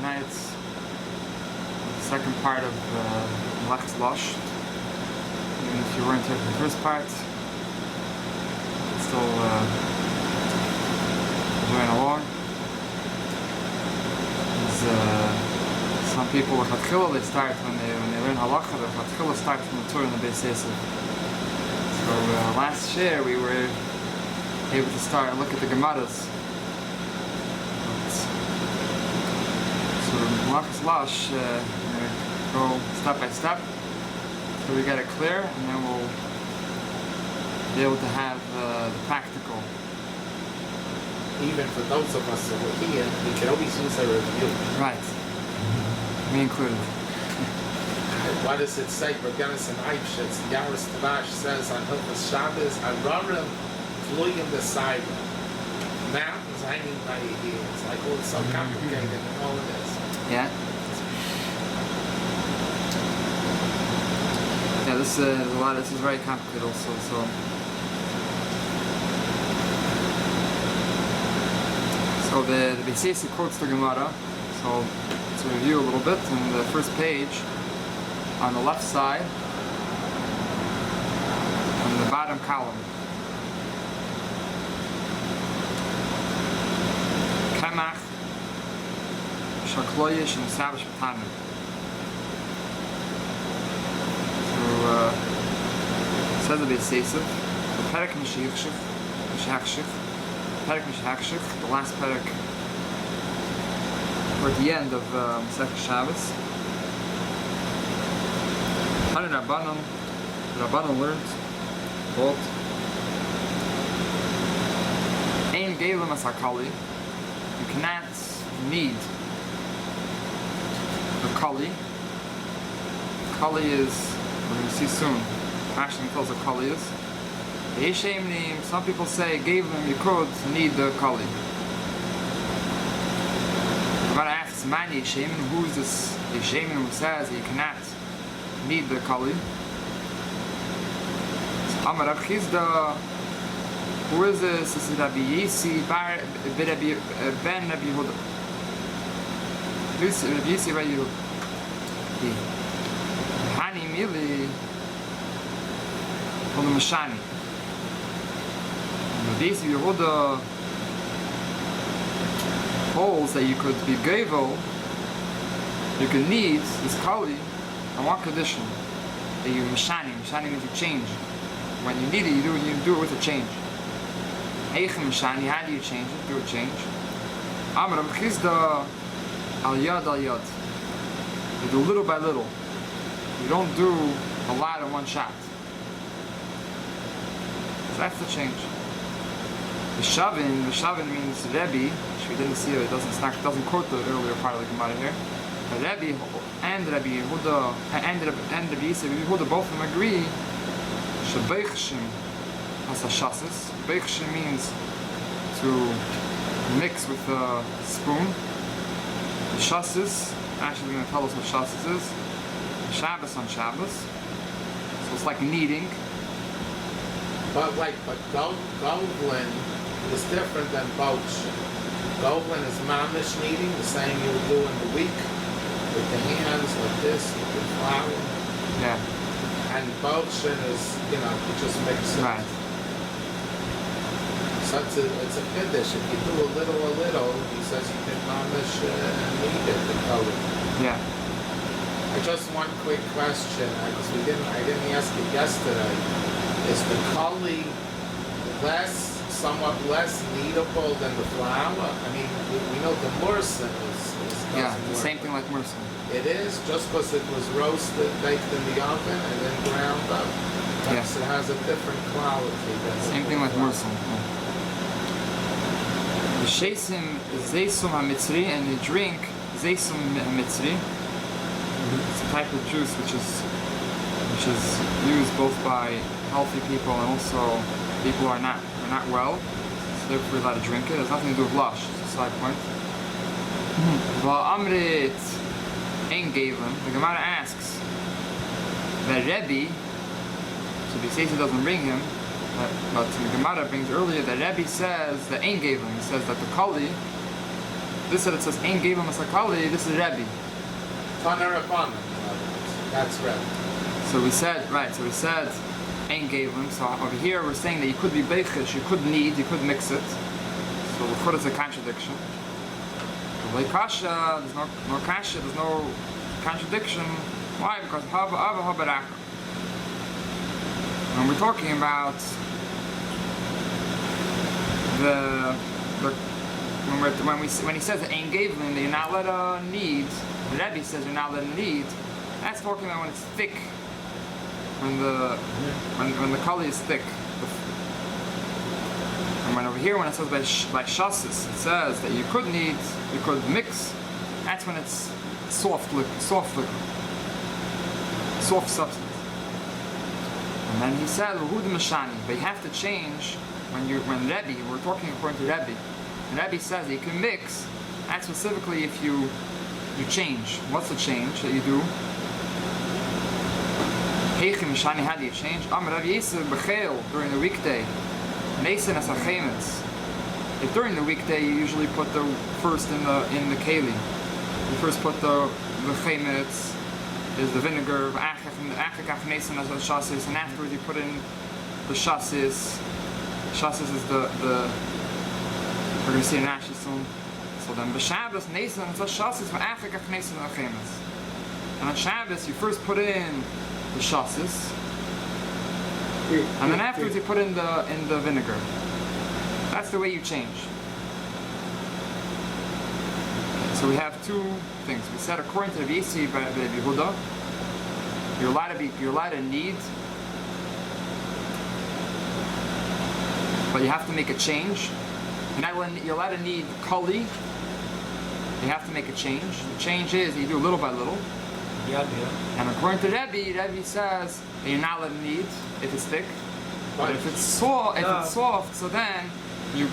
Tonight it's the second part of Melacha's Losh. Even if you weren't here for the first part, it's still enjoying along. Some people with Hatchila, they start when they learn Halacha, the Hatchila starts from the Torah and the Beis Yosef. So last year we were able to start and look at the Gemaras. So Melacha's Losh, go step by step so we get it clear, and then we'll be able to have the practical. Even for those of us who were here, we can always use a review. Right. Me included. What does it say? Bergenis and Eibshitz, Yaris Tavash says on Hilchos Shabbos, Avrumi fluying the side. Mountains hanging by your heels. Like, oh, it's so complicated and all of this. Yeah. Yeah, this is very complicated also. So the Beis Yosef quotes the Gemara. So to review a little bit, in the first page, on the left side, on the bottom column, Kamach Shakloyish and Savish Patanim. So says the Beis Yosef, the Perek Mishachshich, the last Perek, we're at the end of Masechet Shabbos. Rabbanon learned both Ein Gelim as Hakali. You cannot knead the Kali. Kali is, we're going to see soon, Passion tells what Kali is. Some people say Gelim you could knead the Kali. Gemara asks, Man Yeshemin, who is this Yeshemin who says you cannot knead the Kali? Amar Rav Chizda, who is this? This is Rabbi Yisi ben Rabbi Yehuda. This is Rabbi Yisi ben Yehuda. Hani Mili from the Mashani. Rabbi Yisi ben Yehuda holds that you could be Gevel, you could knead this Kali on one condition, that you Mashani. Mashani means you change. When you need it, you do it with a change. Eichem Mashani, how do you change it? Do a change. Amar Rav Chizda al yad. You do little by little. You don't do a lot in one shot. So that's the change. V'shavin means Rabbi, which we didn't see, it doesn't quote the earlier part of the Gemara here. But Rabbi and Rabbi Yehuda and Rabbi Yisrael, Yehuda, both of them agree. Shebeichshim has a shassis. Beichshim means to mix with a spoon. The shassis, actually going to tell us what shassis is. Shabbos on Shabbos. So it's like kneading. But Goblin is different than Bochshin. Goblin is mamish kneading, the same you would do in the week, with the hands like this, with the flour. Yeah. And Bochshin is, you just mix it. Right. So it's a kiddush. If you do a little, he says you can mamish knead it, the color. Yeah. I just one quick question, because I didn't ask it yesterday. Is the kali somewhat less kneadable than the flour? I mean, we know the mursin is the same thing like mursin. It is, just because it was roasted, baked in the oven, and then ground up. Yes. It has a different quality. Same thing like mursin. The shesim is zeisum hamitzri, and you drink zeisum hamitzri. It's a type of juice which is used both by healthy people and also people who are not well, so therefore we're allowed to drink it. It has nothing to do with Losh, it's a side point. Amrit Ein Gavin, the Gemara asks that Rabbi, so Beis Yosef doesn't bring him, but the Gemara brings earlier that Rabbi says that Ein Gavin, he says that the Kali this that it says Ein Gevim Masakali, this is Rabbi. Taner Rabbanan, that's Rabbi. So we said Ein Gevim. So over here we're saying that you could be Beichish, you could knead, you could mix it. So we put it as a contradiction. Like Kasha, there's no Kasha, there's no contradiction. Why? Because Hava Baraka. When we're talking about when he says Ein Gevim, that you're not allowed to knead, the Rebbe says you're not allowed to knead, that's talking about when it's thick, when the kali is thick. And when over here, when it says by shasis, it says that you could knead, you could mix, that's when it's soft liquid, soft substance. And then he said, but you have to change when Rebbe, we're talking according to Rebbe. And Rebbe says that you can mix, that's specifically if you change. What's the change that you do? How do you change? During the weekday. If during the weekday you usually put the first in the keli. You first put the chemetz, is the vinegar, and afterwards you put in the chassis. Chassis is the we're going to see in Rashi soon. So then b'Shabbos Nesan it's a chassis for achakach Nesan achemetz. And on Shabbos you first put in the chassis, and then afterwards you put in the vinegar. That's the way you change. So we have two things. We said according to the Yisi by Yehuda, you're allowed to knead, but you have to make a change. You're allowed to knead kali. You have to make a change. The change is you do little by little. Yeah. And according to Rabbi says that you're not allowed to knead if it's thick. But if it's soft, so then you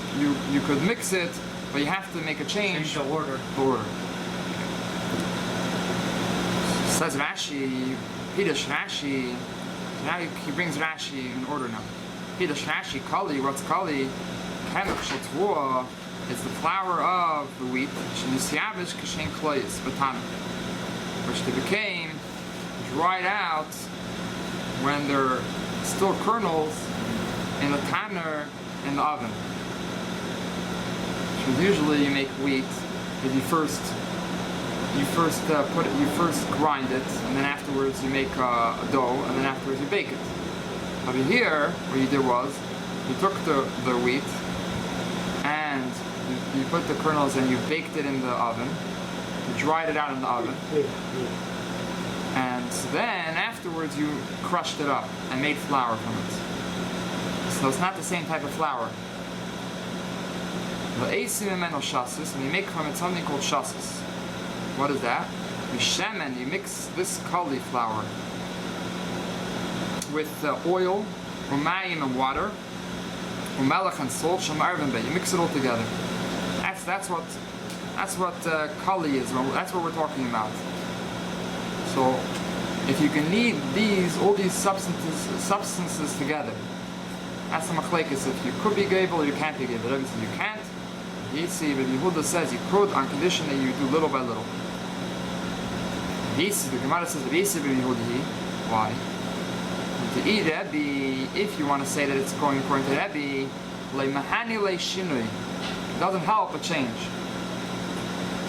could mix it, but you have to make a change. Change the order. Says Rashi, Hidash Rashi. Now he brings Rashi in order now. Hidash Rashi, Kali, what's Kali? Chemik Shaltvua is the flour of the wheat, Shenisiavish Kashen Kloyis, Batana, which they became dried out when they're still kernels in the tanner in the oven. Because usually you make wheat, if you first grind it, and then afterwards you make a dough, and then afterwards you bake it. Over here, what you did was you took the wheat and you put the kernels and you baked it in the oven. You dried it out in the oven. And then afterwards you crushed it up and made flour from it. So it's not the same type of flour. The Eisim Emeno Shasis, and you make from it something called Shasis. What is that? You mix this cauliflower with oil, umayim and water, Melacha and salt, you mix it all together. That's what kali is. That's what we're talking about. So if you can knead all these substances together, that's the machlekes. If you could be gable or you can't be gable. Obviously you can't. Yisi, but Yehuda says you could on condition that you do little by little. Yisi, the Gemara says Yisi but Yehudi. Why? To eat Rabbi, if you want to say that it's going according to Rabbi, le'mahani le'shinui, it doesn't help a change.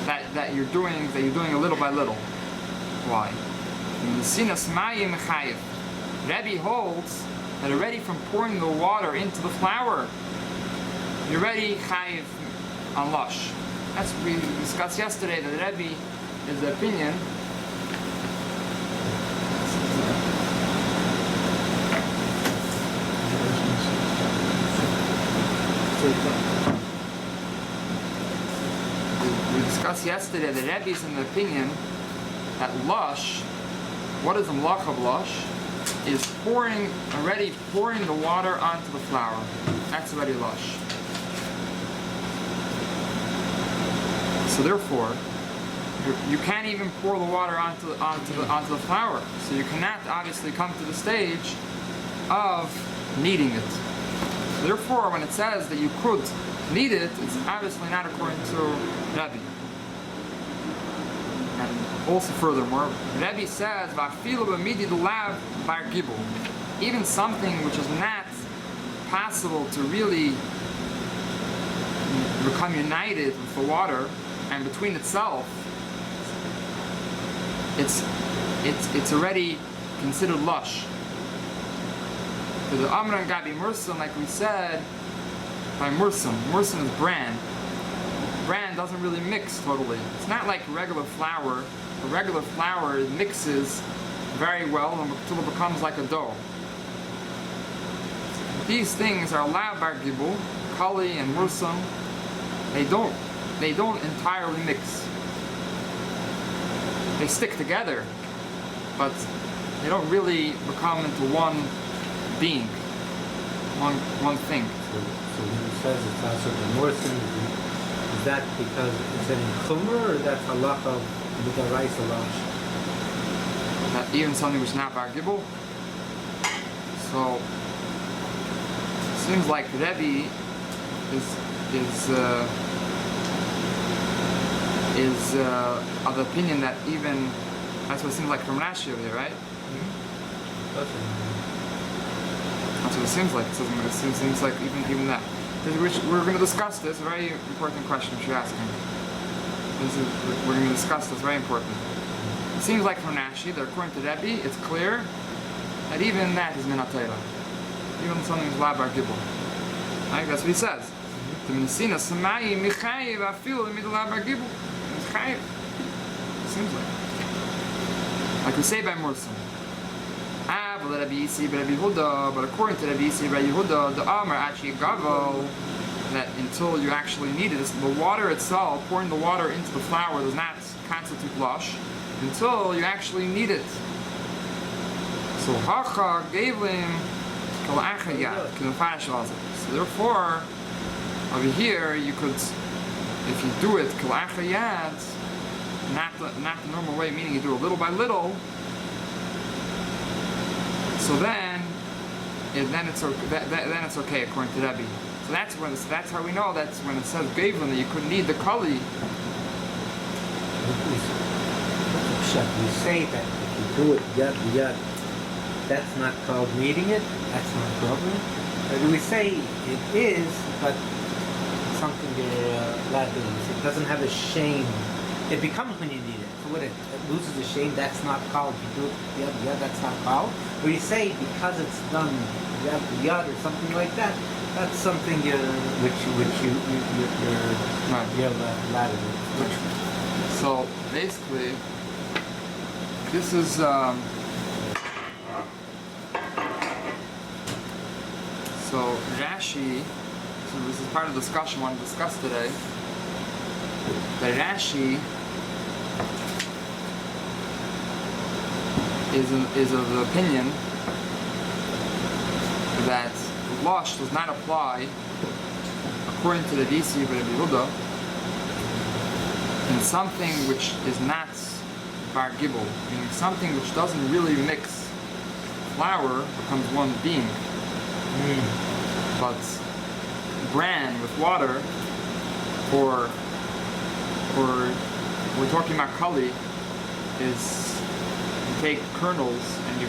That you're doing a little by little. Why? Rabbi holds that already from pouring the water into the flour, you're already chayiv on Losh. That's what we discussed yesterday, that Rabbi is the opinion. We discussed yesterday that Rabbi is in the opinion that Losh, what is the Melacha of Losh? Is already pouring the water onto the flour. That's already Losh. So therefore, you can't even pour the water onto the flour. So you cannot obviously come to the stage of kneading it. Therefore, when it says that you could knead it, it's obviously not according to Rabbi. And also furthermore, Rabbi says, "Va'afilu b'midi l'lav bar gibul." Even something which is not possible to really become united with the water and between itself, it's already considered lush. For the Amran Gabi Mursan, like we said, by Mursan is bran. Bran doesn't really mix totally. It's not like regular flour. The regular flour mixes very well until it becomes like a dough. These things are allowed bar gibul, kali and Mursan. They don't entirely mix. They stick together, but they don't really become into one being, one thing. So when he says it's also the Morrison, is that because it's in Chumrah, or that's halacha with the rice Losh? That even something which is not bar gibul. So it seems like Rabbi is of the opinion that even that's what it seems like from Rashi over here, right? That's what it seems like. It seems like even that. We're going to discuss this. A very important question which you're asking. We're going to discuss this. Very important. It seems like from Rashi that according to Rabbi, it's clear that even that is min ha'Torah. Even something is allowed bar gibul. Right? That's what he says. Seems like we say by Mursan. But according to Rabbi Yisi, Rabbi Yehuda, the Amar actually gavel that until you actually need it, the water itself, pouring the water into the flour does not constitute lush until you actually need it. So hacha gave him kalachayat. So therefore, over here you could, if you do it kalachayat, not the normal way, meaning you do it little by little. So then it's okay according to Rabbi. So that's how we know that's when it says Gavlin that you could need the kali. We say that if you do it yad, that's not called needing it. That's not problem. We say it is, but something you're allowed to do. It doesn't have a shame. It becomes when you need it. So when it loses the shame, that's not called. If you do it yad, that's not called. Or you say because it's done yad or something like that, that's something you're allowed to do. So basically, this is so Rashi. So this is part of the discussion I want to discuss today. That Rashi is of the opinion that Losh does not apply according to the Visi of Rabbi Yehuda in something which is not bar gibul, meaning something which doesn't really mix. Flour becomes one being, but bran with water, or we're talking about kali, is you take kernels and you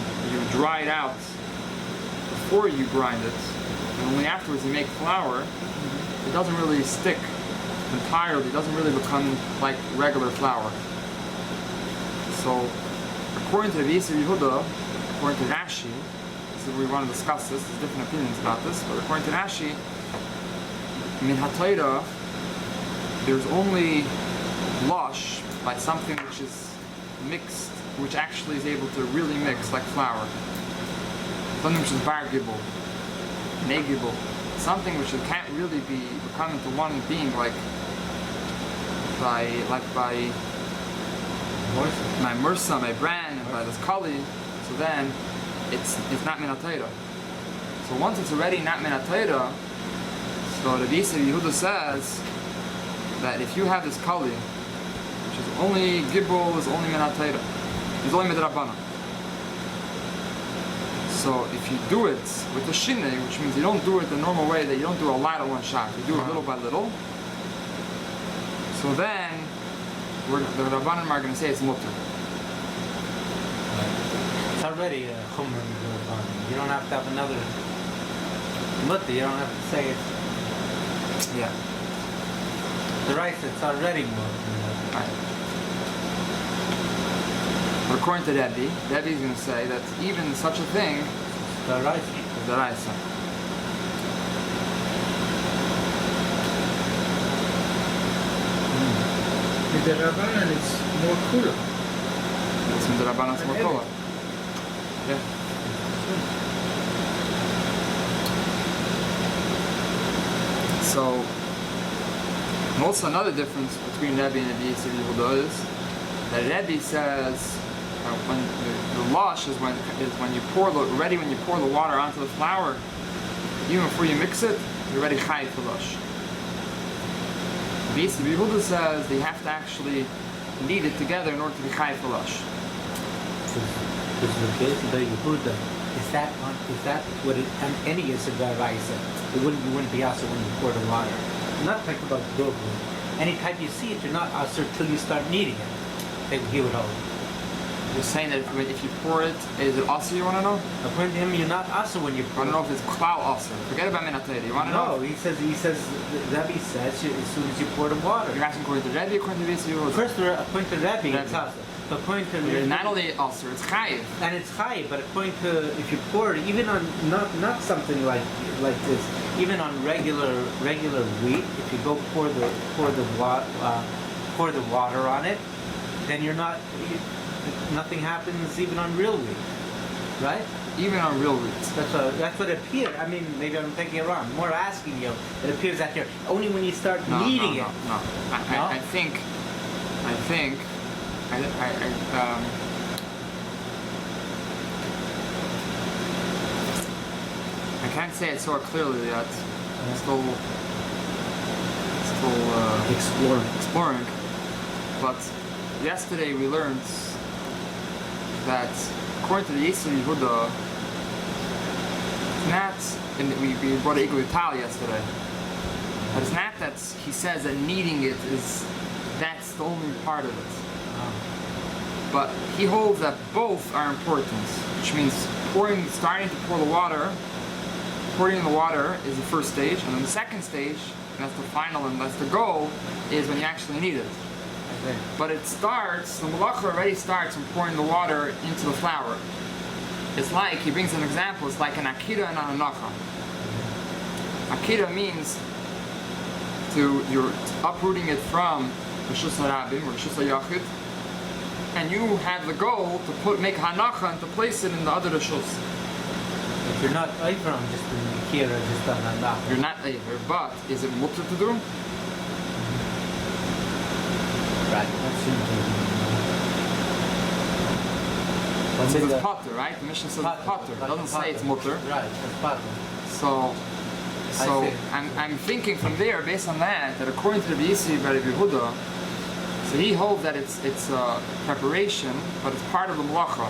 dry it out before you grind it, and only afterwards you make flour. It doesn't really stick entirely. It doesn't really become like regular flour. So, according to the Yisrael Yehuda, according to Rashi, so we want to discuss this. There's different opinions about this, but according to Rashi, min ha'Torah, there's only Losh by something which is mixed, which actually is able to really mix like flour. Something which is bar gibul, negibul, something which can't really become into one being like by my mursa, my bran, and by this kali. So then it's not min ha'Torah. So once it's already not min ha'Torah, so the Yisrael Yehuda says that if you have this kali, which is only gibul, is only min ha'Torah, is only midrabanan. So if you do it with the shinei, which means you don't do it the normal way, that you don't do a lot of one shot, you do it little by little. So then the Rabbanim are going to say it's mutter. It's already a Chomer Rabbanim. You don't have to have another mutter. You don't have to say it's Yeah. the rice. It's already mutter. Right. But according to Rabbi is going to say that even such a thing The rice. is the Raisa. With the Rabbanan, it's more cooler. It's from the Rabbanan Smokola. Yeah. So, and also another difference between Rabbi and Rabbi Yisrael Yehuda is that Rabbi says when the Losh is when you pour the water onto the flour, even before you mix it, you're already chayiv for Losh. Rabbi Yisrael Yehuda says they have to actually knead it together in order to be chayiv for Losh. This is the case of the Yehuda. Is that what any Yisrael rice? You wouldn't be also when you pour the water. I'm not talking about dough. Anytime you see it, you're not also till you start kneading it. He would hold. You're saying that if you pour it, is it also you want to know? According to him, you're not also when you I pour don't know if it's klal also. Forget about minatayri. You want to know? No, he says, Rabbi says, as soon as you pour the water. You're asking according to Rabbi, according to Yisrael. First, according to Rabbi, it's Rabbi. also. But according to Not only also, it's chayiv. and it's high, but according to if you pour it, even on not something like this, even on regular wheat, if you go pour the water on it, then nothing happens even on real wheat, right? Even on real wheat. That's what it appears. I mean, maybe I'm taking it wrong. More asking you, it appears that you're only when you start kneading it. No. I think. I can't say it so clearly yet. I'm still exploring. But yesterday we learned that according to the Yisrael Yehuda, we brought a Igul Tal yesterday. But it's not that he says that kneading it that's the only part of it. But he holds that both are important, which means starting to pour the water, pouring in the water is the first stage, and then the second stage, and that's the final and that's the goal, is when you actually need it. Okay. But the Melacha already starts from pouring the water into the flour. It's like, he brings an example, it's like an Akira and an Anacha. Akira means you're uprooting it from Rishus HaRabim or Rishus HaYachid, and you have the goal to make Hanacha and to place it in the other Rishus. If you're not Avram, just in Akira, just on Anacha. You're not either, but is it mutter to do? Right. It says it's potter, right? The Mishnah says it's potter. It doesn't say it's mutter. Right, it's potter. So I'm thinking from there, based on that according to the Yisrael Rabbi Yehuda, so he holds that it's preparation, but it's part of the Melacha.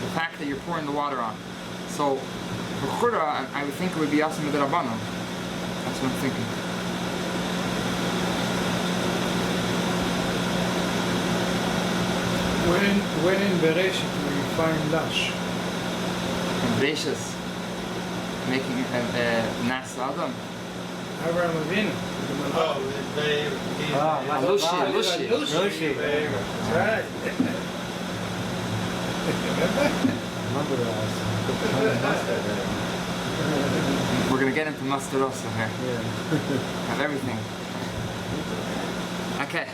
The fact that you're pouring the water on. So for Chura, I would think it would be Asim Rabbanon. That's what I'm thinking. When in Bereshit we find Losh? And Bereshis, making Nas Adam. Avraham Avinu. Oh, they Loshi. Loshi. That's right. We're gonna get into Masterosa here. Yeah. Have everything. Okay.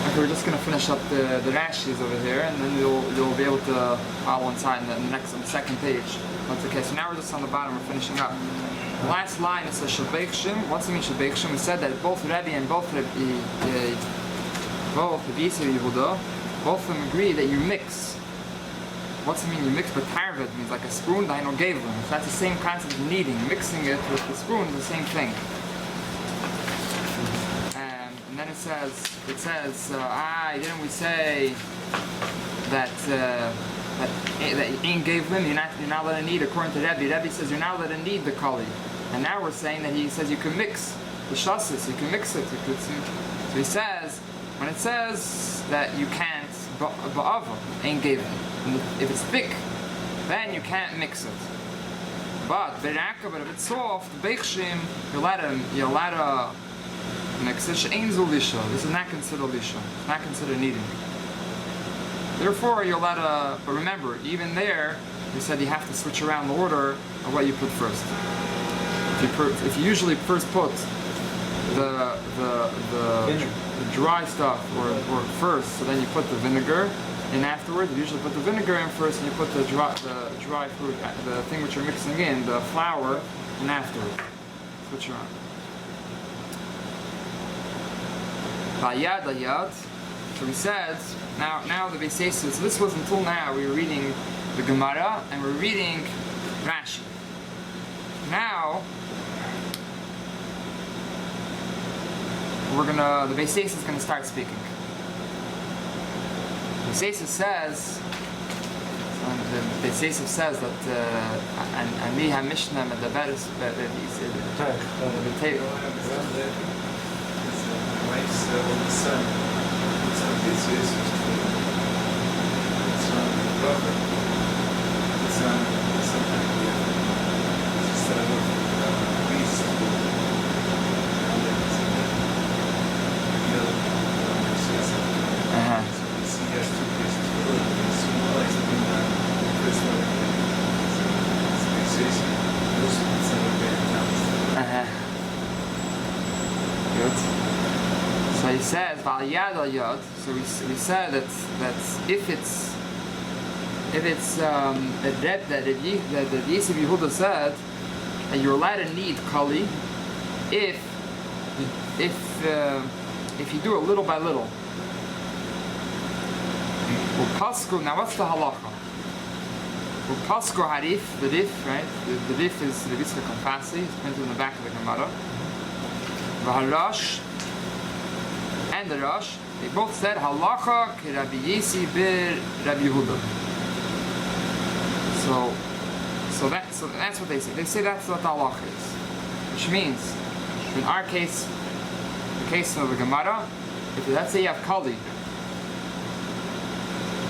Okay, we're just gonna finish up the Rashis over here, and then you'll be able to follow inside on the second page. That's okay. So now we're just on the bottom. We're finishing up. The last line it says Shabekshim. What's the mean Shabekshim? We said that both Rabbi and both Rabbi Yisrael Yehuda, both of them agree that you mix. What's it mean you mix? But tarvet means like a spoon. Daino gave them. So that's the same concept of kneading. Mixing it with the spoon is the same thing. And then it says, didn't we say that Ein gave them? You're not allowed to knead according to Rabbi. Rabbi says you're not allowed to knead the kali. And now we're saying that he says you can mix. the shassis, you can mix it. So he says, when it says that you can't ba'ava, ain't given. If it's thick, then you can't mix it. But if it's soft, beichshim, you're allowed to mix it. She'ein zu lisha. This is not considered lisha. It's not considered kneading. Therefore, you're allowed to. But remember, even there, we said you have to switch around the order of what you put first. If you usually first put the dry stuff or first, so then you put the vinegar in afterwards. You usually put the vinegar in first, and you put the dry fruit, the thing which you're mixing in, the flour, in afterwards. Switch around. Yad. So we said now the Beiseis. So this was until now we were reading the Gemara and we're reading Rashi. Now the Beiseis is gonna start speaking. The Beiseis says that and me ha Mishnah and the better wife's oldest son. It's on his face. It's on the brother. It's on sometimes the other. It's just a priest. So we see he has two places for it. It's more like something that the first one is a big case. Those ones are very announced. Good. So he says, "Val yad al yad." So we said that if it's that the Yisrael Yehuda said that you're allowed to knead kali if you do it little by little. Now what's the halacha? Pasco harif, the rif, right? The rif is the Yitzchak Konfasi. It's printed in the back of the Gemara. V'harash. And the Rosh, they both said halacha ki Rabbi Yisi bir Rabbi Yehuda. So that's what they say. They say that's what the halacha is, which means, in our case, the case of the Gemara, let's say you have kali,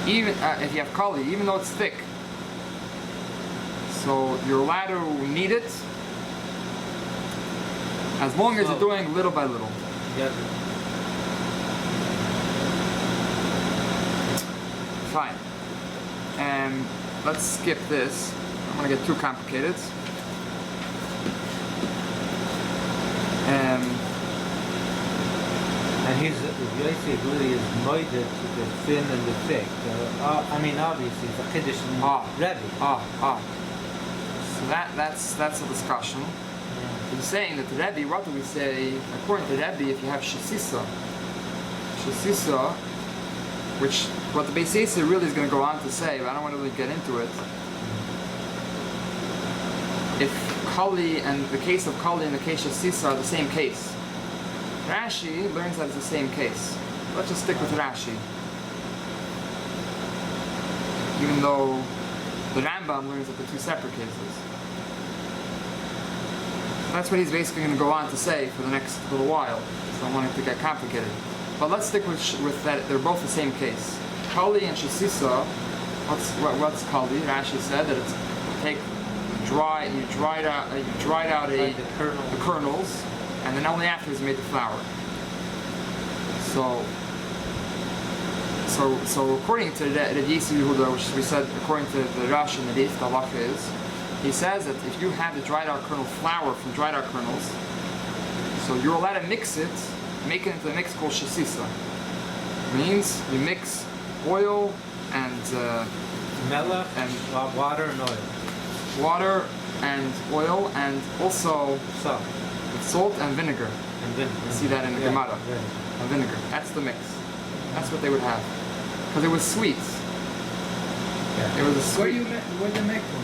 if you have kali, even though it's thick, so you're allowed to knead it as long as you're doing little by little. Yeah. Fine. Let's skip this. I don't want to get too complicated. And he's basically is moided to the thin and the thick. Obviously, it's a Kiddush in Rabbi. So that's a discussion. He's saying that the Rabbi, what do we say? According to Rabbi, if you have shasisa, which what the Beis Yisrael really is going to go on to say, but I don't want to really get into it. If Kali and the case of Kali and the case of Sisa are the same case, Rashi learns that it's the same case. Let's just stick with Rashi. Even though the Rambam learns that they're two separate cases. That's what he's basically going to go on to say for the next little while. So I don't want it to get complicated. But let's stick with that. They're both the same case. Kali and Shasisa. What's Kali? Rashi said that it's you dried out the kernels, and then only afterwards you made the flour. So according to the Yisrael Yehuda, which we said according to the Rashi and the Rif, the halacha is, he says that if you have the dried out kernel flour from dried out kernels, so you're allowed to mix it, make it into a mix called shasisa. Means you mix oil and Melacha and water and oil. Water and oil and also salt and vinegar. You see that in the Gemara. And vinegar. That's the mix. That's what they would have. Because it was sweet. It was a sweet. What do you make from?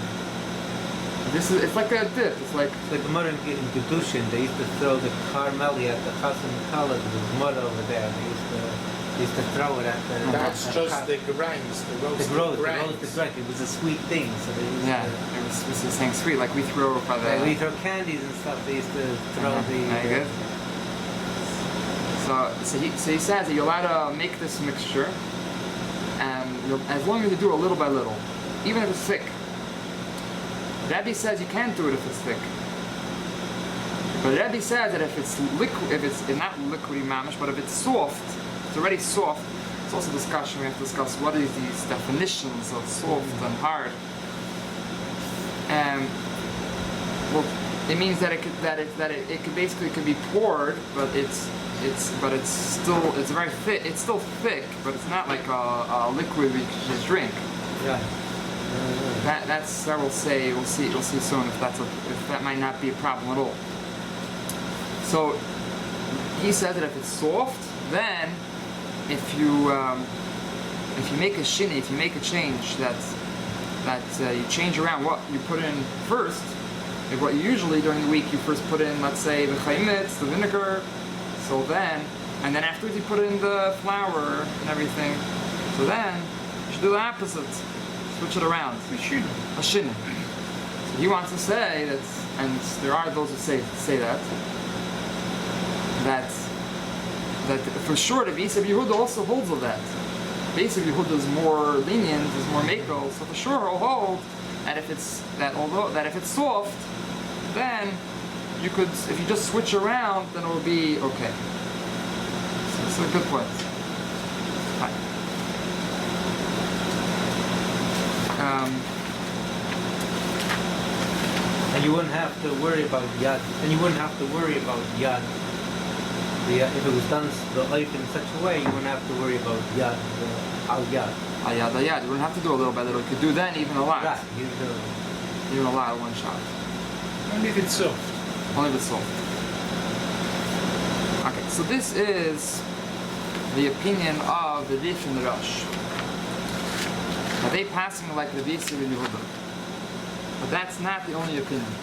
It's like a dip. It's like the Gemara in Kedushin, they used to throw the Carmeli at the Chassan Kala, the Gemara over there. They used to throw it at the... That's just the grinds, the roasted grinds. It was a sweet thing. So they used it was saying sweet, like we throw by the... we throw candies and stuff, they used to throw the... Very good. So he says that you're allowed to make this mixture, and as long as you do it little by little, even if it's thick. Rabbi says you can't do it if it's thick. But Rabbi says that if it's liquid, if it's not liquidy mamish, but if it's soft, it's already soft. It's also a discussion we have to discuss what is these definitions of soft and hard. Well, it means that it could basically could be poured, but it's very thick. It's still thick, but it's not like a liquid we can just drink. Right. That's I will say we'll see soon if that might not be a problem at all. So he says that if it's soft, then if you make a shini, if you make a change that you change around what you put in first, like what you usually during the week you first put in, let's say the chaimitz, the vinegar, and then afterwards you put in the flour and everything. So then you should do the opposite, switch it around. A shini. So he wants to say that, and there are those who say that for sure the Beis Yehuda also holds of that. Beis Yehuda is more lenient, is more makel, so for sure he'll hold that if it's soft, then you could, if you just switch around, then it will be okay. So it's a good point. Hi. And you wouldn't have to worry about yad. If it was done the life in such a way, you wouldn't have to worry about yad, al yad. Al yad. You wouldn't have to do a little by little. You could do then even a lot. Right. Even a lot in one shot. Only if it's soft. Only if it's soft. Okay, so this is the opinion of the Rif and the Rosh. Are they passing like the Beis Yehuda? But that's not the only opinion.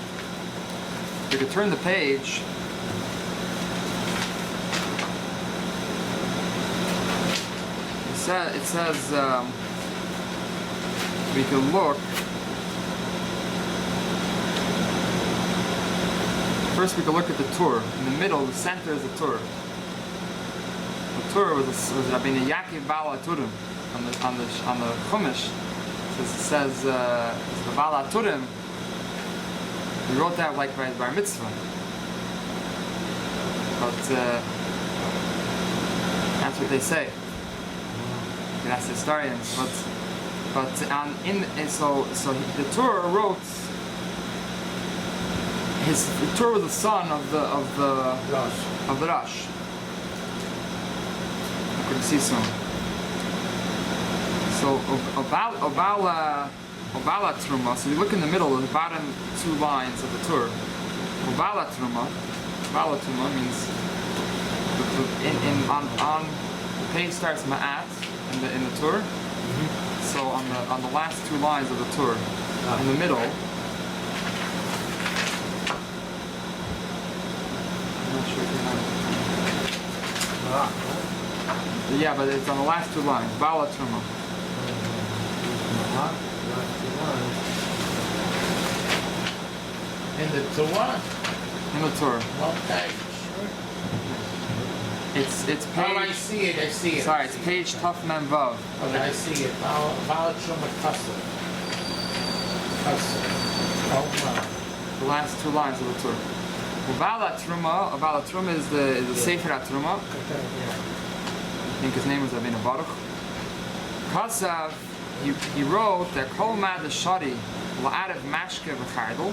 You could turn the page. It says we can look. First, we can look at the Tur. In the middle, the center is the Tur. The Tur was Rabbi Yaakov Bala Turim on the Chumash. It says the Bala Turim. He wrote that like by his bar mitzvah. But that's what they say. That's historians, but so the Torah wrote the Torah was the son of the Losh. I couldn't see soon. So Obala Truma. So you look in the middle, the bottom two lines of the Torah. Obala Truma means on the page starts Ma'at. In the Tur, so on the last two lines of the Tur, in the middle. I'm not sure if you have it. Yeah, but it's on the last two lines. Bala Truma. In the Torah? In the Tur. Okay. It's page. Oh, I see it. Sorry, it's page Tuf Mem Vav. Okay, I see it. Bala Truma Kasser. The last two lines of the Tur. Bala Truma is the Sefer Truma. I think his name was Rabbeinu Baruch. Kasav, he wrote that Kol Mad Shari La'arev Mashke v'Chardel.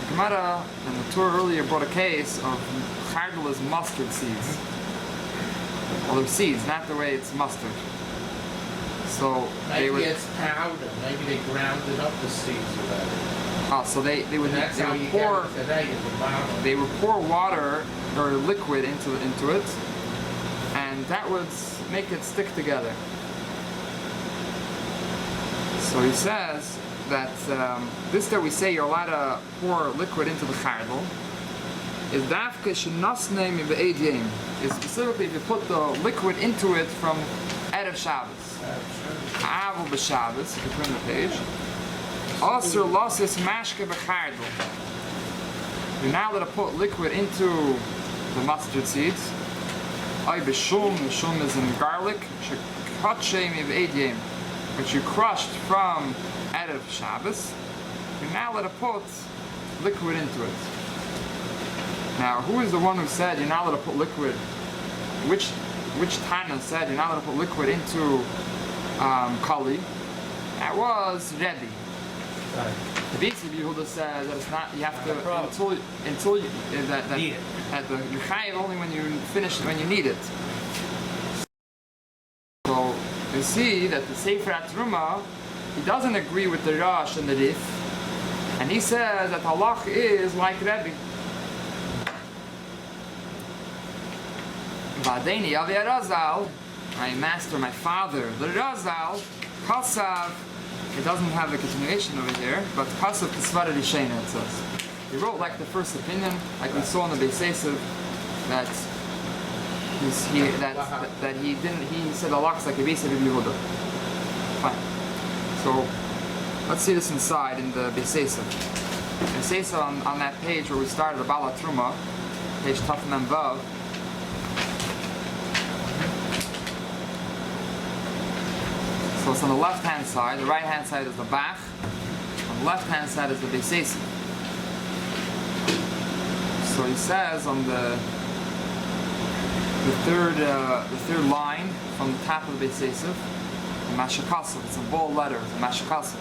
The Gemara and the Tur earlier brought a case of chardel is mustard seeds. Well, they're seeds, not the way it's mustard. So maybe it's powder. Maybe they grounded up the seeds or whatever. So they would pour today in the bottom. They would pour water or liquid into it, and that would make it stick together. So he says that this that we say you're allowed to pour liquid into the chardel is dafke shenasnei mi'be'ediyim. Is specifically if you put the liquid into it from Erev Shabbos. Avol b'Shabbos, if you turn the page. Also losses mashke b'chardel. You're now allowed to put liquid into the mustard seeds. Ay b'shum, shum is in garlic. Shekatchem ev'edyem, which you crushed from Erev Shabbos. You're now allowed to put liquid into it. Now, who is the one who said you're not allowed to put liquid? Which Tana said you're not allowed to put liquid into Kali? That was Rabbi. Right. The B'tzi Yehuda says that it's not. You have to until you Need it. you chayiv only when you finish when you need it. So you see that the Sefer Atruma, he doesn't agree with the Rosh and the Rif, and he says that halach is like Rabbi. Vadeni Avi Razal, my master, my father, the Razal, Kasav. It doesn't have a continuation over here, but Kasav Kisvara Rishena it says. He wrote like the first opinion, like we saw in the Beis Yosef, that he said halach's like a Beis Yosef Yehuda. Fine. So let's see this inside in the Beis Yosef. Beis Yosef on that page where we started the Bala Truma, page Taf Mem Vav. So it's on the left hand side, the right hand side is the Bach, on the left hand side is the Beis Yosef. So he says on the third line from the top of the Beis Yosef, Mashakasav, it's in bold letters, Mashakasav.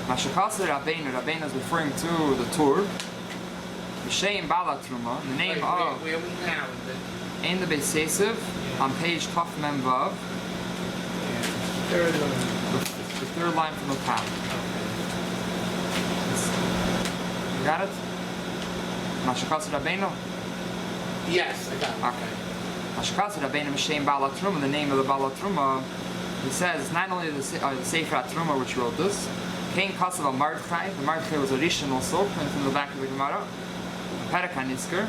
Mashakasav Rabbeinu is referring to the Tur. B'Shem Bala Truma, the name of, Where we now? in the Beis Yosef, on page Taf Mem Vav, the third line from the top. You got it? Mashakasav Rabbeinu? Yes, I got it. Okay. Mashakasav Rabbeinu B'Shem Bala Truma, the name of the Bala Truma, he says not only the Sefer Truma which wrote this, Kain Kasav al Mardchai, the Mardchai was a Rishon also, and from the back of the Gemara, Perek HaNizker,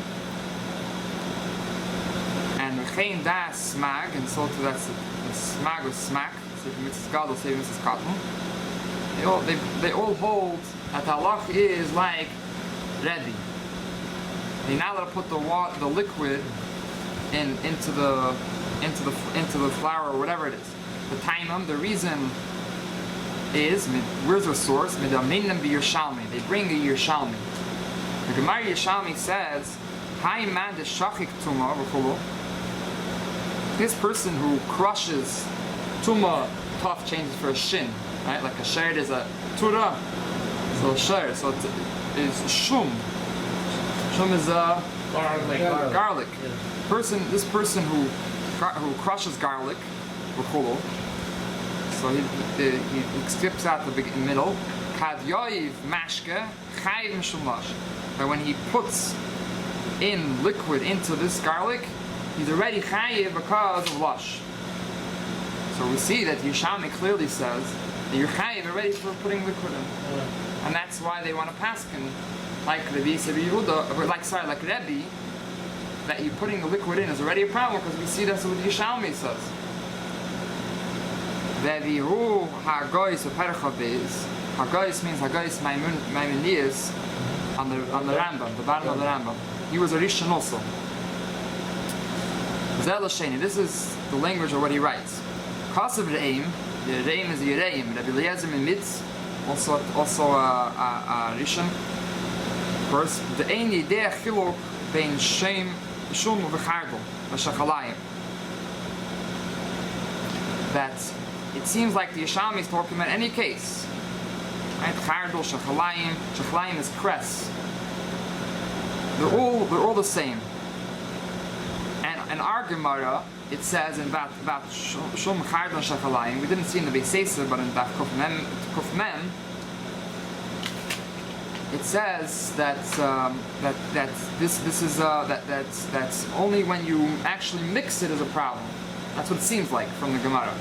and Kain Das Smag, and so to that's the Smag was Smack, Sefer Mitzvahs Gadol, Sefer Mitzvahs Katan. They all hold that halach is like Rabbi. You're not allowed to put the liquid into the flour or whatever it is. The taimim, the reason is, where's the source? They bring a Yerushalmi. The Gemara Yerushalmi says, this person who crushes tuma, tough changes for a shin, right? Like a sher is a tura, so a sher, so it is shum. Shum is a garlic. Yeah. This person who crushes garlic, so he skips out the middle. Kad yoiv mashke chayiv mishum losh. But when he puts in liquid into this garlic, he's already chayiv because of losh. So we see that Yerushalmi clearly says that you're chayiv already for putting liquid in, and that's why they want to paskin like Rabbi like Rabbi, that you putting the liquid in is already a problem because we see that's what Yerushalmi says. Ve'vihu ha'goyis v'perchaviz. Ha'goyis means ha'goyis Maimonides on the Rambam, the bottom of the Rambam. He was a Rishon also. This is the language of what he writes. Kasav Re'im, the Re'im is the Yereim. Rabbi Eliezer Mitz, also a Rishon. First, the Ein Yidei Chiluk bein Shum v'Chardel v'Shachalayim. That it seems like the Yerushalmi is talking about any case. Right? Chardel, Shachalayim is cress. They're all the same. And in our Gemara, it says about Shum Chardel and Shachalayim. We didn't see in the Beis Yosef, but in Daf Kuf Mem, it says that's only when you actually mix it is a problem. That's what it seems like from the Gemara.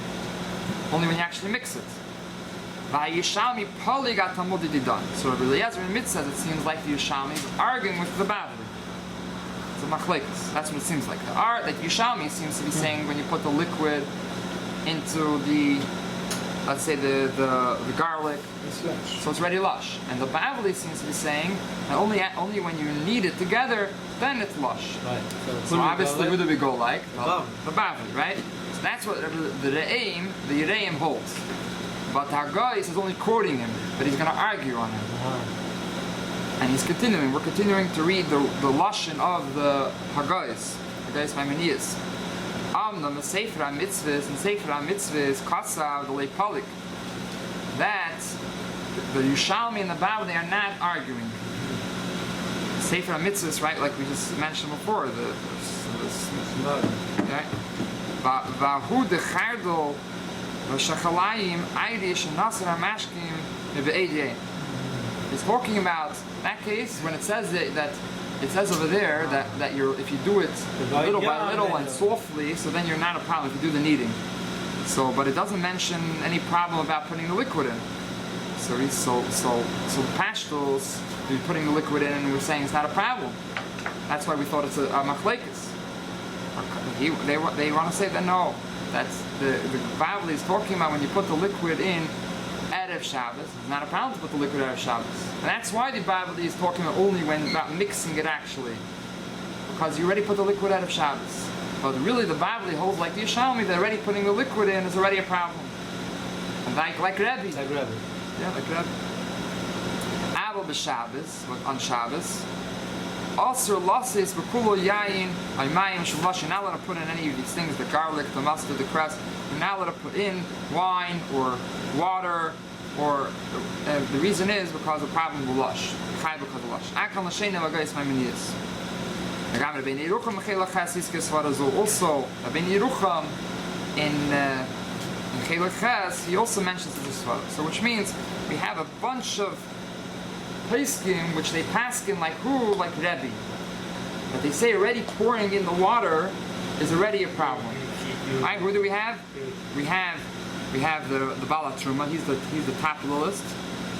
Only when you actually mix it. So Rabbi Eliezer Mitz says it seems like the Yerushalmi is arguing with the Bavli. It's a machlekes. That's what it seems like. That Yerushalmi seems to be saying when you put the liquid into the, let's say the garlic, so it's ready lush. And the Bavli seems to be saying that only when you knead it together, then it's lush. Right. So obviously, who do we go like? Above. The Bavli, right? So that's what the Re'im holds. But Haggai is only quoting him, but he's going to argue on him. And he's continuing. We're continuing to read the Lashon of the Haggais Maimoniyos. The Sefer HaMitzvahs and Sefer HaMitzvahs Kasav the Leipalik. That the Yerushalmi and the Bavli, they are not arguing. Sefer HaMitzvahs, right? Like we just mentioned before, right? Vahu dechardol v'shachalayim Irish and Nasser HaMashkim v'eidei. It's talking about that case when it says that it says over there that you're, if you do it little by little and softly, so then you're not a problem if you do the kneading. So, but it doesn't mention any problem about putting the liquid in. So the pashtos, you're putting the liquid in, and we're saying it's not a problem. That's why we thought it's a machlekes. They want to say that no, that's the Bavli is talking about when you put the liquid in Erev Shabbos. It's not a problem to put the liquid Erev Shabbos. And that's why the Bavli is talking about only about mixing it actually. Because you already put the liquid Erev Shabbos. But really the Bavli holds like the Yerushalmi, they're already putting the liquid in is already a problem. And like Rabbi. Like Rabbi. Yeah, like Rabbi. Abel b'Shabbos, on Shabbos. Also, losses b'kulo yayin aymayim shulash. You're not allowed to put in any of these things: the garlic, the mustard, the cress. You're not allowed to put in wine or water. Or the reason is because the problem will lush. Chai because of lush. Akal l'shein elagais maimoniyos. Rabbi Yerucham Chelach Chasiskes Varazo. Also, Rabbi Yerucham in Chelach Chas, he also mentions this Svara. So, which means we have a bunch of Peskim which they paskin like who, like Rabbi. But they say already pouring in the water is already a problem. Right? Who do we have? We have the Bala Truma. He's the top of the list.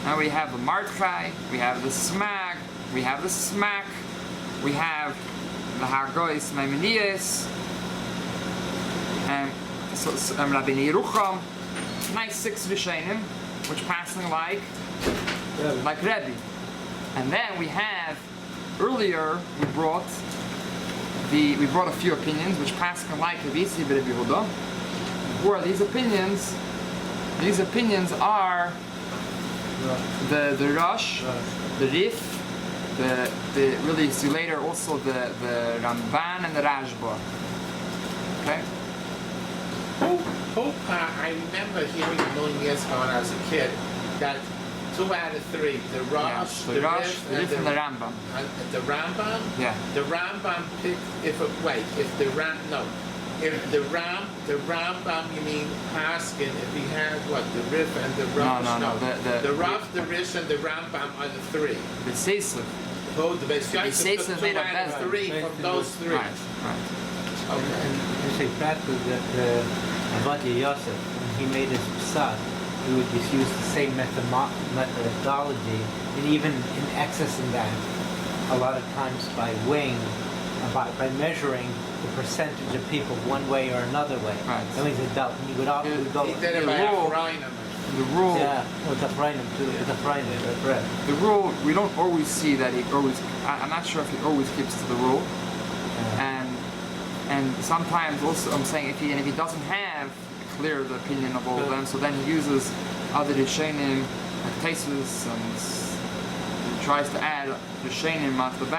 Now we have the Martchai. We have the Smag. We have the Smack. We have the Haggais Maimoniyos, and Rabbi Yerucham, nice 6 Rishonim, which passing like Rabbi. And then we have earlier we brought a few opinions which passing like Ravisi Rabbi Yehuda. Who are these opinions? These opinions are the Rosh, the Rif. The really see later also the Ramban and the Rashba. Okay. I remember hearing a million years ago when I was a kid that 2 out of 3, the Rosh, the Rosh, the Rif and the Rambam. The Rambam. Yeah. The Rambam picked if the Rambam, you mean Paskin, if he had what, the Rif and the Rosh? No. The Rav, the Rish, and the Rambam are the 3. The Seisav. Both the Beis Yosef took 2 made a out of 3 from those 3. Right. Okay. And you say practically that Avad Yosef, when he made his psat, he would just use the same methodology, and even in excessing that, a lot of times by weighing, by measuring the percentage of people one way or another way. Right. That means it does. He would often go. He did it by Avrumi. The rule. Yeah, with Avrumi too. With Avrumi, right. The rule, we don't always see that he always. I'm not sure if he always keeps to the rule, and sometimes also I'm saying if he doesn't have a clear opinion of all of them, so then he uses other Rishonim like Taisus and he tries to add Rishonim onto the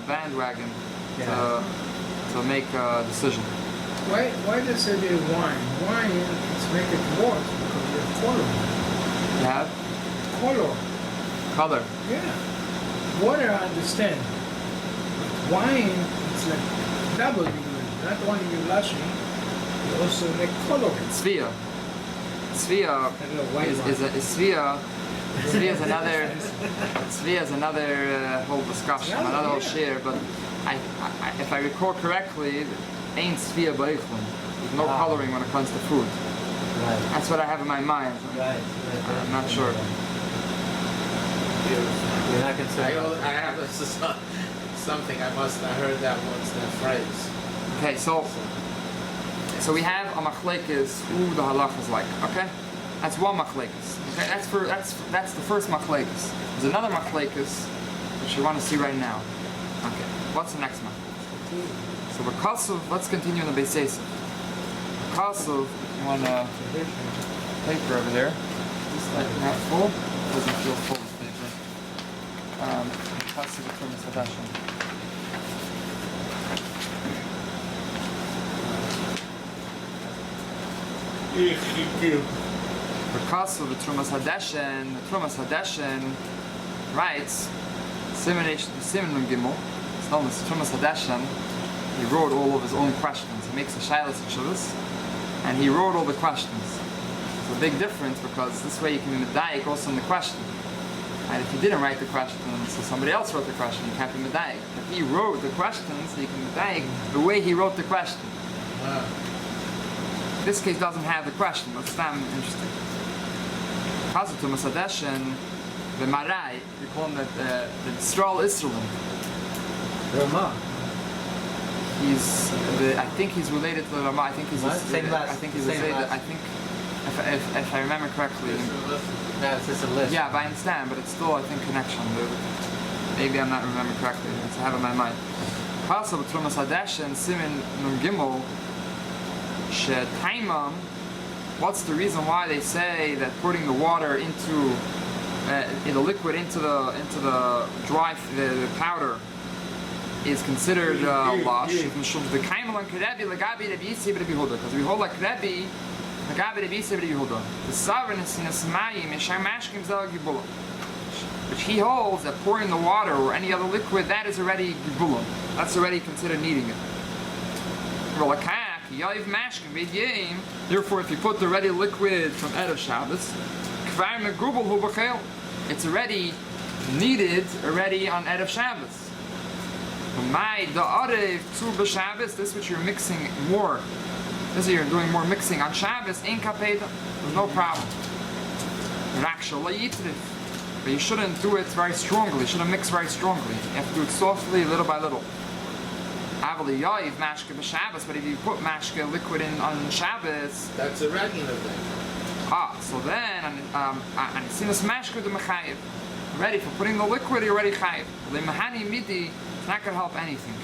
bandwagon to make a decision. Why does it be wine? Wine is make it worse because you have color. You have color. Yeah. Water I understand. But wine it's like double you do. Not only you lashing, you also make color. Svia is another whole discussion, another whole share. But if I recall correctly, ain't Svia B'Eichlin. There's no coloring when it comes to food. Right. That's what I have in my mind. Right. I'm not sure. You're not concerned. I have something I must have heard that once, that phrase. Okay, so we have a machlekes who the halach is like. Okay, that's one machlekes. Okay, that's the first machlekes. There's another machlekes which we want to see right now. Okay, what's the next one? So because of, let's continue in the Beis Yosef. Because of, you want a paper over there? Just like not full? Doesn't feel full of paper. Because of the Tumas Hadashim. Because of the Trumas Hadeshen writes Simon Nun Gimel. It's known as Trumas Hadeshen. He wrote all of his own questions. He makes a Shilas Chuvas, and he wrote all the questions. It's a big difference because this way you can be medayik also in the question. And if he didn't write the question, so somebody else wrote the question, you can't be medayik. If he wrote the questions, so you can medayik the way he wrote the question. This case doesn't have the question, but it's not interesting. Positive Masadeshan, the Marai, we call him the Stroll Israel. Rama. I think he's related to the Rama. I think he's related. I think if I remember correctly. No, it's just a list. Yeah, but I understand, but it's still I think connection. Maybe I'm not remembering correctly. It's I have in my mind. Possible Trumas Hadeshen Simin Nun Gimel. Taimam, what's the reason why they say that putting the water into the liquid into the dry the powder is considered Losh? Because we hold like Rabbi the sovereignty in which he holds that pouring the water or any other liquid that is already gibulum. That's already considered kneading it. Therefore, if you put the ready liquid from Erev Shabbos, it's already kneaded already on Erev Shabbos. This which you're mixing more. This you're doing more mixing on Shabbos. There's no problem. But you shouldn't do it very strongly. You shouldn't mix very strongly. You have to do it softly, little by little. But if you put mashke liquid in on Shabbos, that's a regular thing. So then, and it's in this mashke the mechayev. Ready for putting the liquid, you're already chayev. The mahani midi, it's not going to help anything.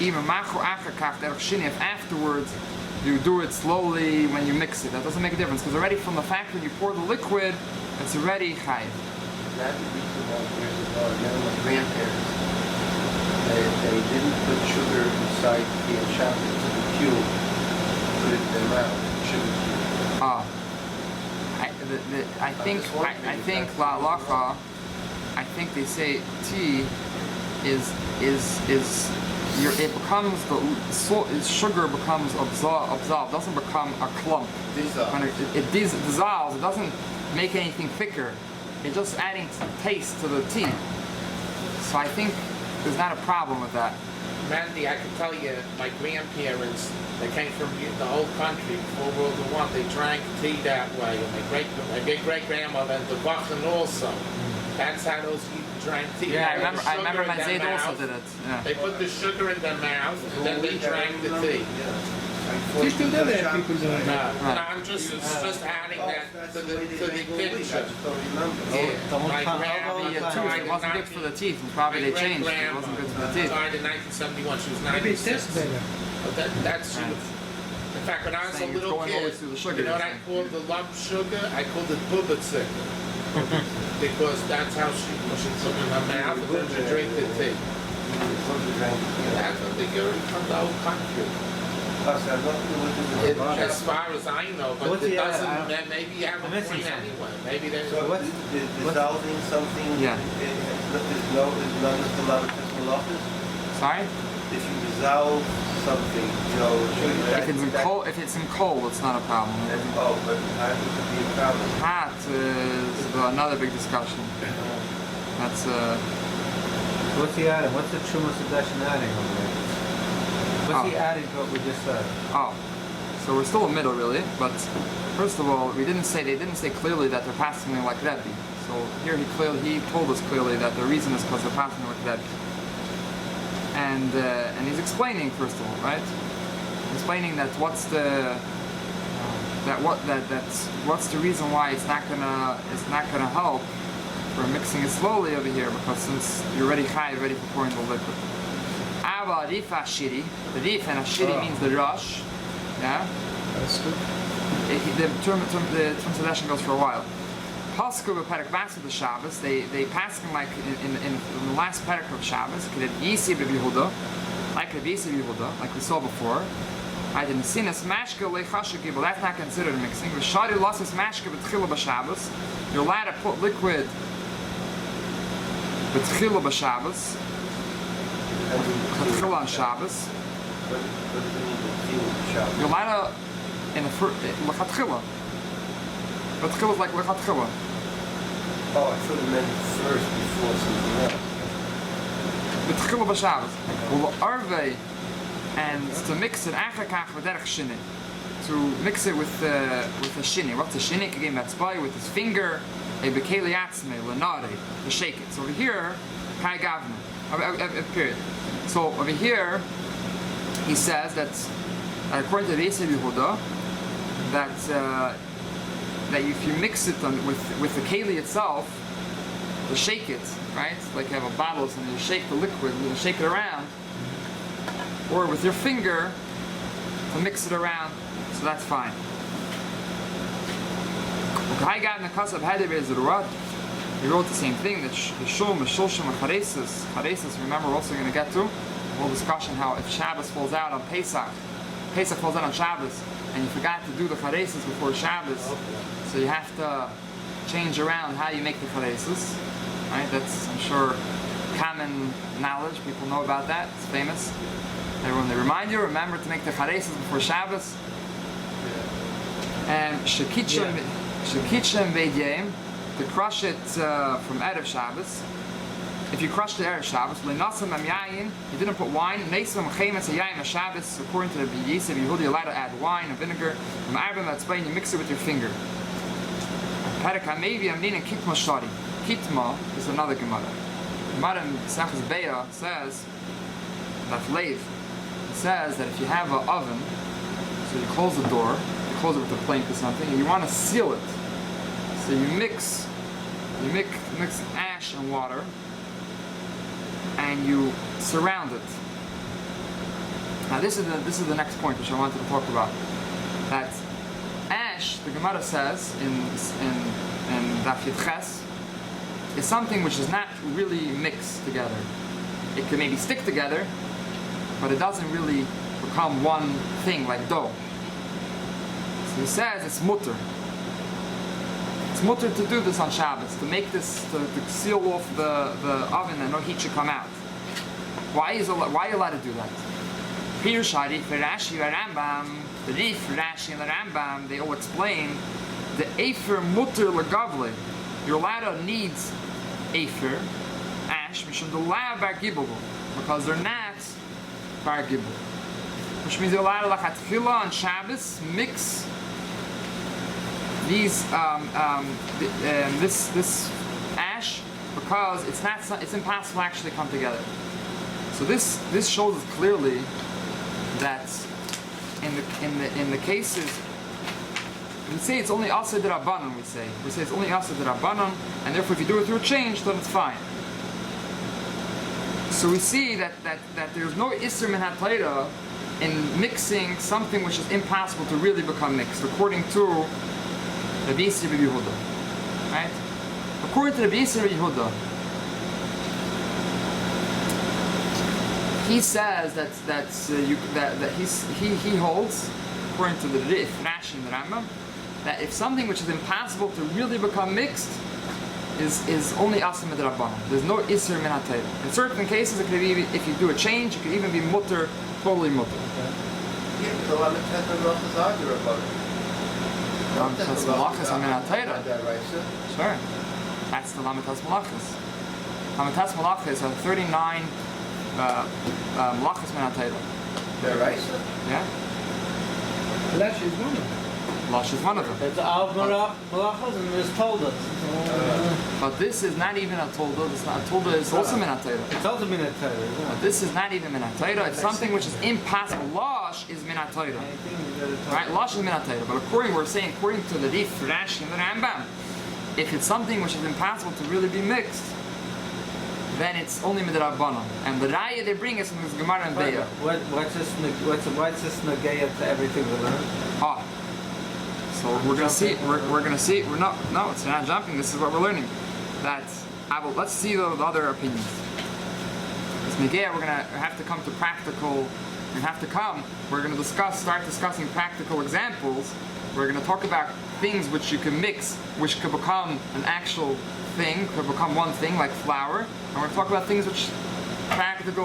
Even machu achakach derech shini, if afterwards you do it slowly when you mix it, that doesn't make a difference because already from the fact that you pour the liquid, it's already chayev. That would be years ago, my grandparents. They didn't put sugar inside the chocolate to the cube, put it in their mouth, sugar cube. I think Melacha, I think they say tea is it becomes sugar becomes absorbed, doesn't become a clump. When it dissolves, it doesn't make anything thicker. It's just adding taste to the tea. So I think there's not a problem with that. Mandy, I can tell you, my grandparents, they came from the whole country before World War I. They drank tea that way. And my great-grandmother and the Bachen also. That's how those people drank tea. Yeah, I remember my Zayd also did it. Yeah. They put the sugar in their mouth and then they drank the tea. People do that, people do that. No, I'm just adding that to the picture. It wasn't good for the teeth, and probably they changed. It wasn't good for the teeth. Died in 1971. She was Maybe it tastes 96. better. But that's in fact, when I was a little kid, you know what I called the lump sugar? I called it bubitzik. Because that's how she took in her mouth and then she drank the tea. That's what they get from the whole country. As far as I know, but it doesn't. Maybe you have a point anyway. Maybe there's. So dissolving something is not as a lot of Melacha. Sorry? If you dissolve something, sugar. If it's in cold, it's not a problem. But hot could be a problem. Hot is another big discussion. That's What's he adding? What's the Trumas Hadeshen adding over there? What's he adding to what we just said? So we're still in the middle, really. But first of all, they didn't say clearly that they're passing me like Rabbi. So here he told us clearly that the reason is because they're passing like Rabbi. And he's explaining first of all, right? Explaining that what's the reason why it's not gonna help for mixing it slowly over here, because since you're already high, ready for pouring the liquid. Ava Arif Ashiri. The Rif and Ashiri means the rush. Yeah? That's good. The translation goes for a while. Pasku Perek Bas of the Shabbos, they pass him like in the last Perek of Shabbos, like Rabbi Yehuda, like we saw before. Right, in the Sinas Mashka Leichasha Gibel, that's not considered mixing. The Shari Losses Mashka B'Tchila B'Shabbos, you're allowed to put liquid B'Tchila B'Shabbos, B'Tchila on Shabbos. You're allowed to, in the first, L'Chatchila. B'Tchila is like L'Chatchila. Oh, I thought it meant first before something else. B'Tchila B'Shabbos. Well, Arvei, and to mix it achakach v'derech shini, to mix it with the shini. What's the shini? Again, that's by with his finger, a bekeli atzme lenare, to shake it. So over here, kai gavna, period. So over here, he says that according to the Yisrael Yehuda, that if you mix it with the keli itself, to shake it, right? Like you have a bottle and you shake the liquid, you shake it around. Or with your finger to mix it around, so that's fine. He wrote the same thing, that Shum, Shulshim, and Charesis. Charesis, remember, we're also going to get to a whole discussion how if Shabbos falls out on Pesach falls out on Shabbos, and you forgot to do the Charesis before Shabbos, so you have to change around how you make the Charesis. Right? That's, I'm sure, common knowledge. People know about that. It's famous. Everyone, they remind you, remember to make the charesis before Shabbos. And shekitchem ve'yem, to crush it from Erev Shabbos. If you crush the Erev Shabbos, le'nasam am yayin, you didn't put wine. Neisam chemes yayin Shabbos. According to the Rabbi Yisrael Yehuda, you're allowed to add wine and vinegar. Ma'arbim, that's fine. You mix it with your finger. Perek hamevi amnin kitma shari. Kitma is another Gemara. Gemara in Sechus Beya says that Leiv says that if you have an oven, so you close the door, you close it with a plank or something, and you want to seal it. So you mix ash and water, and you surround it. Now this is the next point which I wanted to talk about. That ash, the Gemara says in Daf Yud Ches, is something which is not really mixed together. It can maybe stick together, but it doesn't really become one thing like dough. So he says it's mutter. It's mutter to do this on Shabbos, to make this, to seal off the oven and no heat should come out. Why are you allowed to do that? Pirushari, Rashi, Rambam, the Rif, Rashi, and the Rambam, they all explain the Efer mutter legavle. You're allowed to need Efer, ash, mishum the la bar gibel, because they're not bar gibel. Which means you're allowed to lachatchila on Shabbos mix these this ash, because it's impossible to actually come together. So this shows us clearly that in the cases we say it's only asa d'Rabbanan. We say it's only asa d'Rabbanan, and therefore if you do it through a change, then it's fine. So we see that there's no isser min hatayra in mixing something which is impossible to really become mixed, according to Rabbi Yehuda. Right? According to Rabbi Yehuda, he says that he holds, according to the Rif, Rashi, and the Rambam, that if something which is impossible to really become mixed is only asim d'Rabbanan. There's no isser min hatayra. In certain cases, it could be, if you do a change, it could even be mutter, totally mutter. Yeah, but the Lamentas Melachas argue about it. Lamentas Melachas are min hatayra. Sure. That's the Lamentas Melachas. Lamentas Melachas are 39 Melachas min hatayra. Deraisa? Yeah? Losh is one of them. Losh is one of them. There's Av Malachas and there's Toldas. But this is not even a Tolda. A Tolda is also min hatayra. It's also min hatayra. But this is not even min hatayra. It's something which is impossible. Losh is min hatayra. Right? Losh is min hatayra. But according to the Rif, Rashi, and the Rambam, if it's something which is impossible to really be mixed, then it's only midrabanan. And the raya they bring is from this Gemara and Beya. What's this Nageya to everything we learned? Ah. So we're gonna see. We're gonna see. We're not. No, it's not jumping. This is what we're learning. That let's see the other opinions. This Nageya, we're gonna have to come to practical. We're gonna start discussing practical examples. We're gonna talk about things which you can mix, which could become an actual thing, could become one thing like flour. And we're gonna talk about things which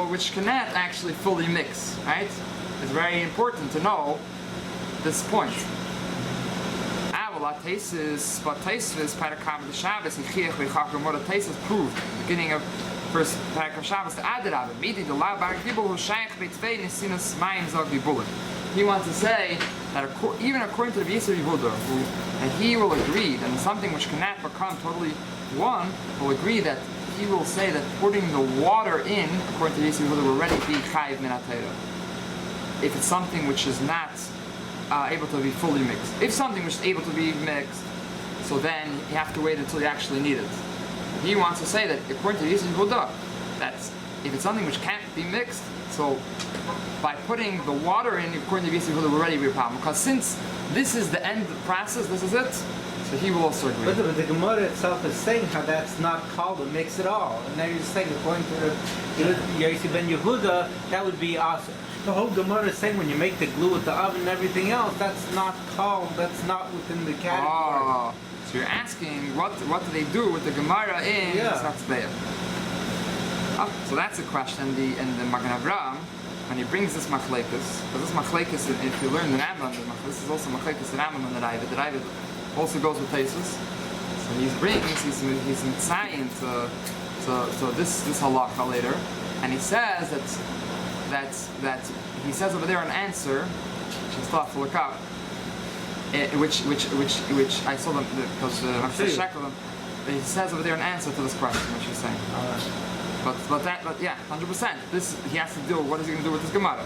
which cannot actually fully mix. Right? It's very important to know this point. Proved beginning of first parak of Shabbos to Adarabah. He wants to say that even according to the Yisrael Yehuda, that he will agree that something which cannot become totally one, will agree that he will say that putting the water in, according to the Yisrael Yehuda, will already be chayiv min ha-Torah. If it's something which is not able to be fully mixed. If something which is able to be mixed, so then you have to wait until you actually need it. He wants to say that according to the Yisrael Yehuda, that if it's something which can't be mixed, so by putting the water in, according to the Yisrael Yehuda, will already be a problem. Because since this is the end of the process, this is it, so he will also agree. But the Gemara itself is saying how that's not called a mix at all. And now you're saying according to Yossi ben Yehuda, that would be awesome. The whole Gemara is saying when you make the glue with the oven and everything else, that's not within the category. Oh, so you're asking what do they do with the Gemara in Satzbeya? So that's a question. And the Magen Avraham, when he brings this machlekes, because this machlekes, if you learn the Rambam, this is also machlekes the Rambam and the Rabbi. The Rabbi also goes with Tesis. So he's tzayin to this halacha later, and he says that he says over there an answer, which I still have to look up, which I saw them because he says over there an answer to this question, which you're saying. But yeah, 100%. This he has to do. What is he going to do with this Gemara?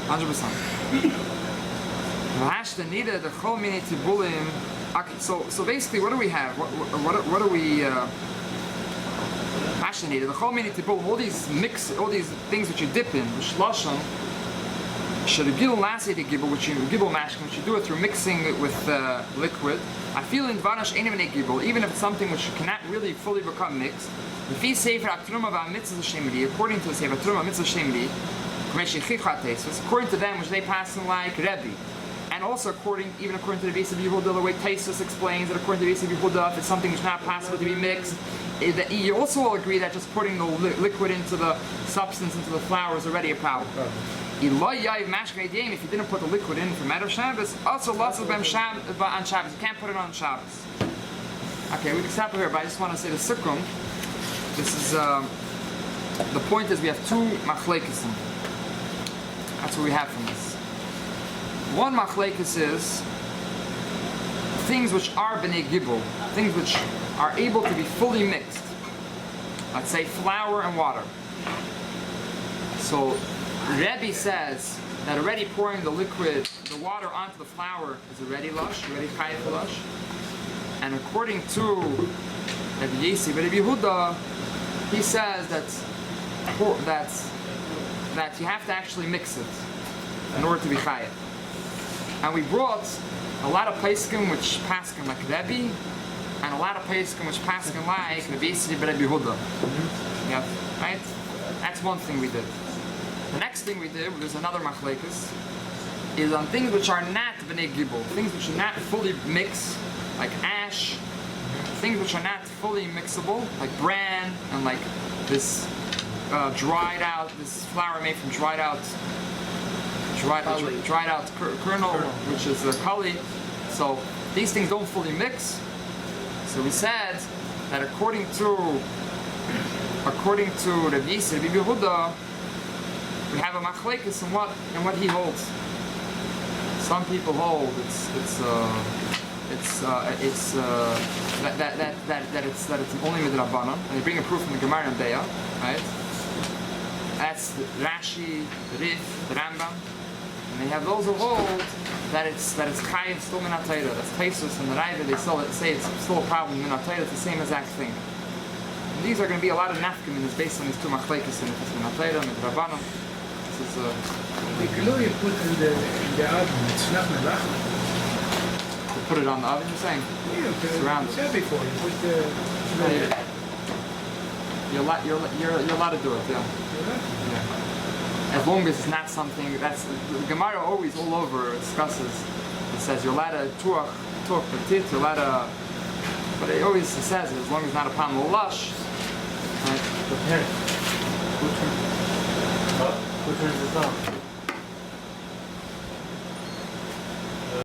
100%. So basically, what do we have? What do we? The whole mini tibul, all these things which you dip in, shlashim, should gibel nasi the gibel, which you gibel mashkin, which you do it through mixing it with liquid. I feel in vanash enimene gibel, even if it's something which cannot really fully become mixed. According to the Sefer Truma Mitzvah Shemri, according to them, which they pass in like Rabbi, and also according to the Yisrael Yehuda, the way Taisus explains that according to the Yisrael Yehuda, if it's something which is not possible to be mixed, you also will agree that just putting the liquid into the substance, into the flour, is already a problem. If you didn't put the liquid in for Matter Shabbos, also lots of them on Shabbos. You can't put it on Shabbos. Okay, we can stop here, but I just want to say the Sikkum. This is the point is we have two machlekesim. That's what we have from this. One machlekes is things which are b'nei gibel, things which are able to be fully mixed. Let's say flour and water. So Rabbi says that already pouring the water onto the flour is already lush, already chayiv lush. And according to Rabbi Yossi, Rabbi Yehuda, he says that you have to actually mix it in order to be chayiv. And we brought a lot of Pesachim which paskin like Rabbi, and a lot of Pesachim which paskin like Rabbi Yossi Rabbi Yehuda. Yeah, right? That's one thing we did. The next thing we did, there's another machlekes, is on things which are not b'nei gibel, things which are not fully mixed, like ash, things which are not fully mixable, like bran, and like this dried out, this flour made from dried out kernel, which is kali. So these things don't fully mix. So we said that according to Rabbi Yossi, Rabbi Yehuda, we have a machlekes in what he holds. Some people hold that it's only midrabanan, and they bring a proof from the Gemara and Beya, right? That's the Rashi, the Rif, the Rambam, and they have those who hold that it's chayiv still min ha-Torah. That's Taisus and the Rabbi. They say it's still a problem min ha-Torah. It's the same exact thing. And these are going to be a lot of nafkaminas based on these two machlekes in the Torah and the Rabbanim. This is The glue you put in the oven, it's not melacha. to put it on the oven. You're saying Yeah, okay. Surround it. Said before, you put the you're allowed to do it. Yeah. As long as it's not something that's the Gemara always all over discusses. It says you're allowed to talk petit, you're allowed to, but it always says as long as it's not upon the lush. Right? Prepare it. Who turns this on?